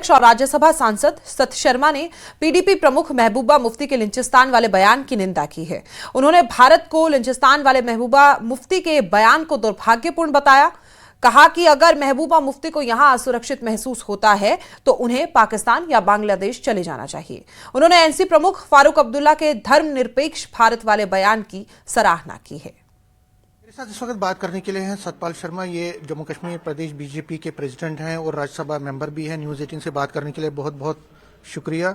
अध्यक्ष और राज्यसभा सांसद सत शर्मा ने पीडीपी प्रमुख महबूबा मुफ्ती के लिंचिस्तान वाले बयान की निंदा की है। उन्होंने भारत को लिंचिस्तान वाले महबूबा मुफ्ती के बयान को दुर्भाग्यपूर्ण बताया। कहा कि अगर महबूबा मुफ्ती को यहां असुरक्षित महसूस होता है तो उन्हें पाकिस्तान या बांग्लादेश चले जाना चाहिए। उन्होंने एनसी प्रमुख फारूक अब्दुल्ला के धर्मनिरपेक्ष भारत वाले बयान की सराहना की है। मेरे साथ इस वक्त बात करने के लिए हैं सतपाल शर्मा। ये जम्मू कश्मीर प्रदेश बीजेपी के प्रेसिडेंट हैं और राज्यसभा मेंबर भी हैं। न्यूज़ 18 से बात करने के लिए बहुत बहुत शुक्रिया।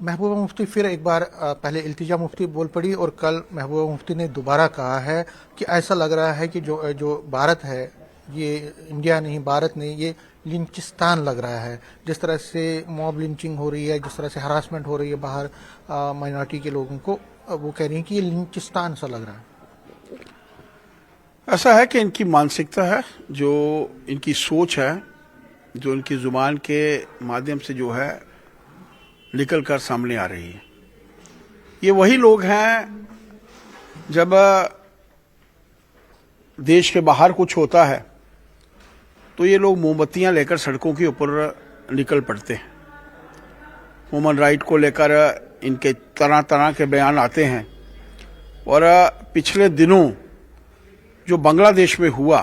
महबूबा मुफ्ती फिर एक बार पहले इल्तिजा मुफ्ती बोल पड़ी और कल महबूबा मुफ्ती ने दोबारा कहा है कि ऐसा लग रहा है कि जो भारत है, ये इंडिया नहीं, भारत नहीं, ये लिंचिस्तान लग रहा है। जिस तरह से मॉब लिंचिंग हो रही है, जिस तरह से हरासमेंट हो रही है बाहर माइनॉरिटी के लोगों को, वो कह रही हैं कि ये लिंचिस्तान सा लग रहा है। ऐसा है कि इनकी मानसिकता है, जो इनकी सोच है, जो इनकी जुबान के माध्यम से जो है निकल कर सामने आ रही है। ये वही लोग हैं जब देश के बाहर कुछ होता है तो ये लोग मोमबत्तियां लेकर सड़कों के ऊपर निकल पड़ते हैं। ह्यूमन राइट को लेकर इनके तरह तरह के बयान आते हैं। और पिछले दिनों जो बांग्लादेश में हुआ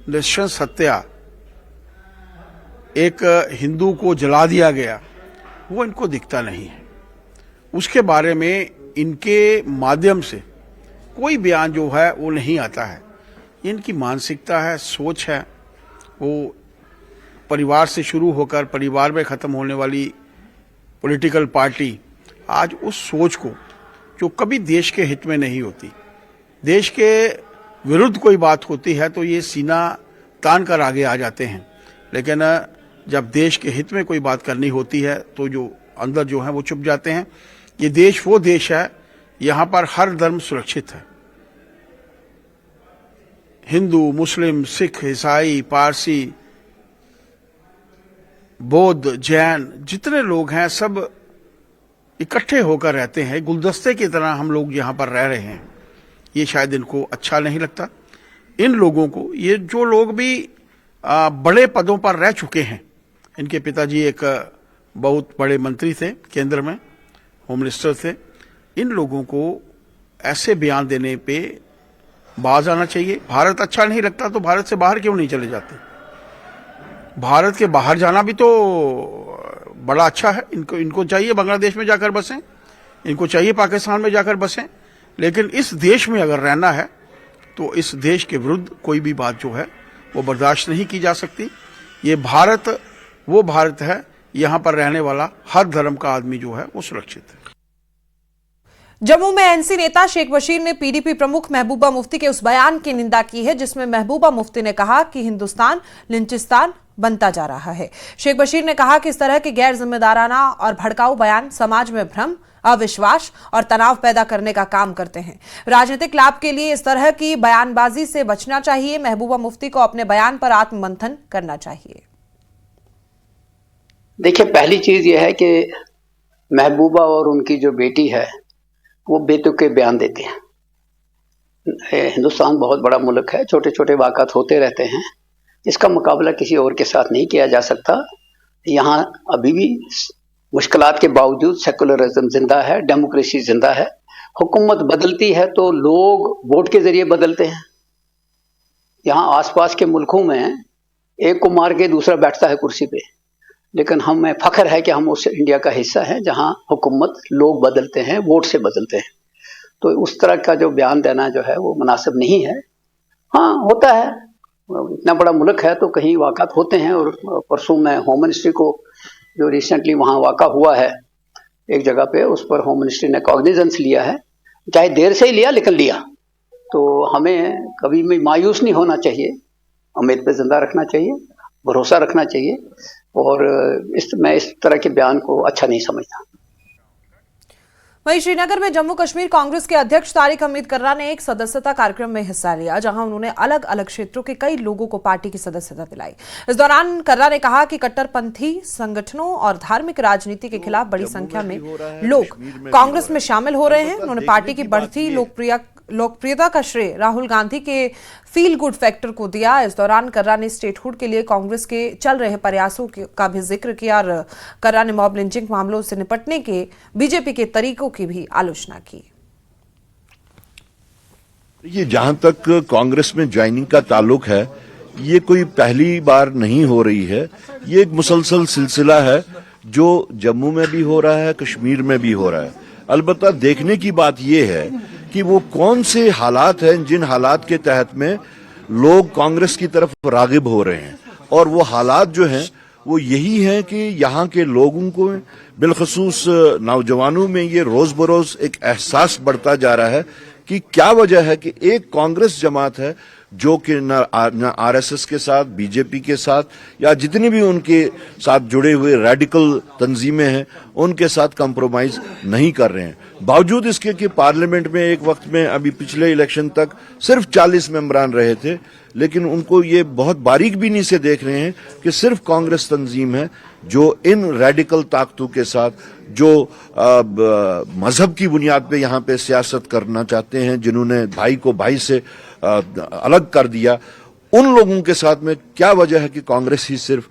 नृशंस हत्या, एक हिंदू को जला दिया गया, वो इनको दिखता नहीं है। उसके बारे में इनके माध्यम से कोई बयान जो है वो नहीं आता है। इनकी मानसिकता है, सोच है, वो परिवार से शुरू होकर परिवार में खत्म होने वाली पॉलिटिकल पार्टी आज उस सोच को, जो कभी देश के हित में नहीं होती, देश के विरुद्ध कोई बात होती है तो ये सीना तान कर आगे आ जाते हैं, लेकिन जब देश के हित में कोई बात करनी होती है तो जो अंदर जो है वो चुप जाते हैं। ये देश वो देश है, यहां पर हर धर्म सुरक्षित है। हिंदू, मुस्लिम, सिख, ईसाई, पारसी, बौद्ध, जैन, जितने लोग हैं सब इकट्ठे होकर रहते हैं। गुलदस्ते की तरह हम लोग यहां पर रह रहे हैं। ये शायद इनको अच्छा नहीं लगता। इन लोगों को, ये जो लोग भी बड़े पदों पर रह चुके हैं, इनके पिताजी एक बहुत बड़े मंत्री थे, केंद्र में होम मिनिस्टर थे, इन लोगों को ऐसे बयान देने पे बाज आना चाहिए। भारत अच्छा नहीं लगता तो भारत से बाहर क्यों नहीं चले जाते? भारत के बाहर जाना भी तो बड़ा अच्छा है। इनको चाहिए बांग्लादेश में जाकर बसें, इनको चाहिए पाकिस्तान में जाकर बसें, लेकिन इस देश में अगर रहना है तो इस देश के विरुद्ध कोई भी बात जो है वो बर्दाश्त नहीं की जा सकती। ये भारत वो भारत है, यहां पर रहने वाला हर धर्म का आदमी जो है वो सुरक्षित है। जम्मू में एनसी नेता शेख बशीर ने पीडीपी प्रमुख महबूबा मुफ्ती के उस बयान की निंदा की है जिसमें महबूबा मुफ्ती ने कहा कि हिंदुस्तान लिंचिस्तान बनता जा रहा है। शेख बशीर ने कहा कि इस तरह के गैर जिम्मेदाराना और भड़काऊ बयान समाज में भ्रम, अविश्वास और तनाव पैदा करने का काम करते हैं। राजनीतिक लाभ के लिए इस तरह की बयानबाजी से बचना चाहिए। महबूबा मुफ्ती को अपने बयान पर आत्ममंथन करना चाहिए। देखिए, पहली चीज यह है कि महबूबा और उनकी जो बेटी है वो बेतुके बयान देते हैं। हिंदुस्तान बहुत बड़ा मुल्क है, छोटे छोटे वाक़ात होते रहते हैं। इसका मुकाबला किसी और के साथ नहीं किया जा सकता। यहाँ अभी भी मुश्किलात के बावजूद सेकुलरिज्म जिंदा है, डेमोक्रेसी जिंदा है। हुकूमत बदलती है तो लोग वोट के जरिए बदलते हैं। यहाँ आसपास के मुल्कों में एक को मार के दूसरा बैठता है कुर्सी पे, लेकिन हमें फख्र है कि हम उस इंडिया का हिस्सा हैं जहाँ हुकूमत लोग बदलते हैं, वोट से बदलते हैं। तो उस तरह का जो बयान देना जो है वो मुनासिब नहीं है। हाँ, होता है, इतना बड़ा मुल्क है तो कहीं वाक़ात होते हैं। और परसों में होम मिनिस्ट्री को, जो रिसेंटली वहाँ वाक़ा हुआ है एक जगह पे, उस पर होम मिनिस्ट्री ने कॉग्निजेंस लिया है, चाहे देर से ही लिया लेकिन लिया। तो हमें कभी भी मायूस नहीं होना चाहिए, उम्मीद पे जिंदा रखना चाहिए, भरोसा रखना चाहिए। और मैं इस तरह के बयान को अच्छा नहीं समझता। वहीं श्रीनगर में जम्मू कश्मीर कांग्रेस के अध्यक्ष तारिक हमीद कर्रा ने एक सदस्यता कार्यक्रम में हिस्सा लिया, जहां उन्होंने अलग अलग क्षेत्रों के कई लोगों को पार्टी की सदस्यता दिलाई। इस दौरान कर्रा ने कहा कि कट्टरपंथी संगठनों और धार्मिक राजनीति के खिलाफ बड़ी संख्या में लोग कांग्रेस में शामिल हो रहे हैं। उन्होंने पार्टी की बढ़ती लोकप्रियता का श्रेय राहुल गांधी के फील गुड फैक्टर को दिया। इस दौरान कर्रा ने स्टेटहुड के लिए कांग्रेस के चल रहे प्रयासों का भी जिक्र किया और कर्रा ने मॉब लिंचिंग मामलों से निपटने के बीजेपी के तरीकों की भी आलोचना की। ये जहां तक कांग्रेस में ज्वाइनिंग का ताल्लुक है, ये कोई पहली बार नहीं हो रही है। ये एक मुसलसल सिलसिला है जो जम्मू में भी हो रहा है, कश्मीर में भी हो रहा है। अलबत्ता देखने की बात यह है कि वो कौन से हालात हैं जिन हालात के तहत में लोग कांग्रेस की तरफ रागिब हो रहे हैं, और वो हालात जो हैं वो यही हैं कि यहाँ के लोगों को, बिलखसूस नौजवानों में ये रोज बरोज एक एहसास बढ़ता जा रहा है कि क्या वजह है कि एक कांग्रेस जमात है जो कि न आरएसएस के साथ, बीजेपी के साथ या जितनी भी उनके साथ जुड़े हुए रेडिकल तंजीमें हैं उनके साथ कंप्रोमाइज नहीं कर रहे हैं। बावजूद इसके कि पार्लियामेंट में एक वक्त में अभी पिछले इलेक्शन तक सिर्फ 40 मेंबरान रहे थे, लेकिन उनको ये बहुत बारीक बीनी से देख रहे हैं कि सिर्फ कांग्रेस तंजीम है जो इन रेडिकल ताकतों के साथ, जो मजहब की बुनियाद पे यहाँ पे सियासत करना चाहते हैं, जिन्होंने भाई को भाई से अलग कर दिया, उन लोगों के साथ में क्या वजह है कि कांग्रेस ही सिर्फ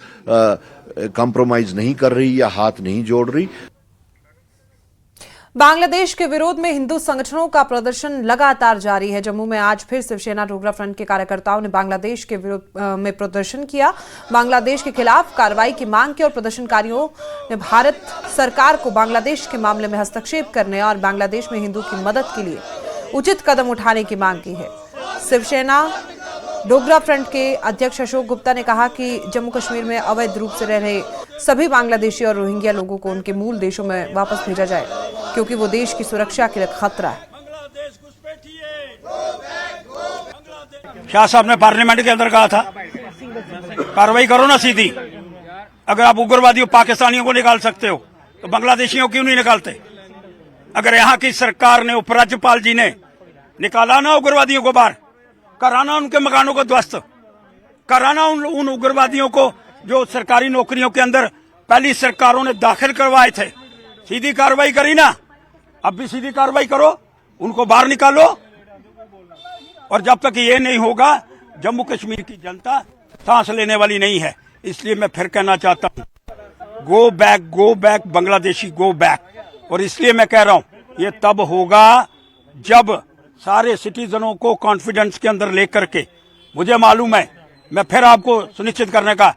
कॉम्प्रोमाइज नहीं कर रही या हाथ नहीं जोड़ रही। बांग्लादेश के विरोध में हिंदू संगठनों का प्रदर्शन लगातार जारी है। जम्मू में आज फिर शिवसेना डोगरा फ्रंट के कार्यकर्ताओं ने बांग्लादेश के विरोध में प्रदर्शन किया। बांग्लादेश के खिलाफ कार्रवाई की मांग की और प्रदर्शनकारियों ने भारत सरकार को बांग्लादेश के मामले में हस्तक्षेप करने और बांग्लादेश में हिंदू की मदद के लिए उचित कदम उठाने की मांग की है। शिवसेना डोगरा फ्रंट के अध्यक्ष अशोक गुप्ता ने कहा कि जम्मू कश्मीर में अवैध रूप से रह रहे सभी बांग्लादेशी और रोहिंग्या लोगों को उनके मूल देशों में वापस भेजा जाए, क्योंकि वो देश की सुरक्षा के लिए खतरा है। शाह साहब ने पार्लियामेंट के अंदर कहा था कार्रवाई करो ना सीधी। अगर आप उग्रवादियों पाकिस्तानियों को निकाल सकते हो तो बांग्लादेशियों क्यों नहीं निकालते? अगर यहाँ की सरकार ने, उपराज्यपाल जी ने निकाला ना उग्रवादियों को बाहर, कराना उनके मकानों को ध्वस्त, कराना उन उग्रवादियों को जो सरकारी नौकरियों के अंदर पहली सरकारों ने दाखिल करवाए थे। सीधी कार्रवाई करी ना, अब भी सीधी कार्रवाई करो, उनको बाहर निकालो। और जब तक ये नहीं होगा जम्मू कश्मीर की जनता सांस लेने वाली नहीं है। इसलिए मैं फिर कहना चाहता हूं, go back Bangladeshi, go back. और इसलिए मैं कह रहा हूं ये तब होगा जब सारे सिटीजनों को कॉन्फिडेंस के अंदर लेकर के, मुझे मालूम है, मैं फिर आपको सुनिश्चित करने का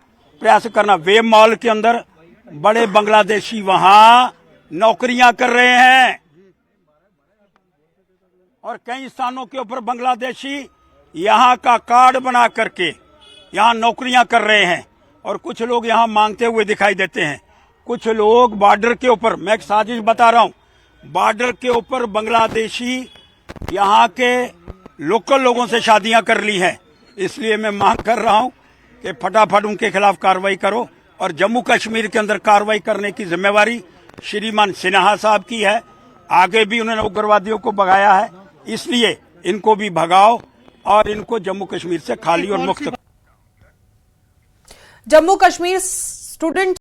प्रयास करना, वेब मॉल के अंदर बड़े बांग्लादेशी वहां नौकरियां कर रहे हैं और कई स्थानों के ऊपर बांग्लादेशी यहां का कार्ड बना करके यहां नौकरियां कर रहे हैं। और कुछ लोग यहां मांगते हुए दिखाई देते हैं। कुछ लोग बॉर्डर के ऊपर, मैं एक साजिश बता रहा हूं, बॉर्डर के ऊपर बांग्लादेशी यहाँ के लोकल लोगों से शादियां कर ली हैं। इसलिए मैं मांग कर रहा हूं कि फटाफट उनके खिलाफ कार्रवाई करो। और जम्मू कश्मीर के अंदर कार्रवाई करने की जिम्मेवारी श्रीमान सिन्हा साहब की है। आगे भी उन्होंने उग्रवादियों को भगाया है, इसलिए इनको भी भगाओ और इनको जम्मू कश्मीर से खाली और मुक्त। जम्मू कश्मीर स्टूडेंट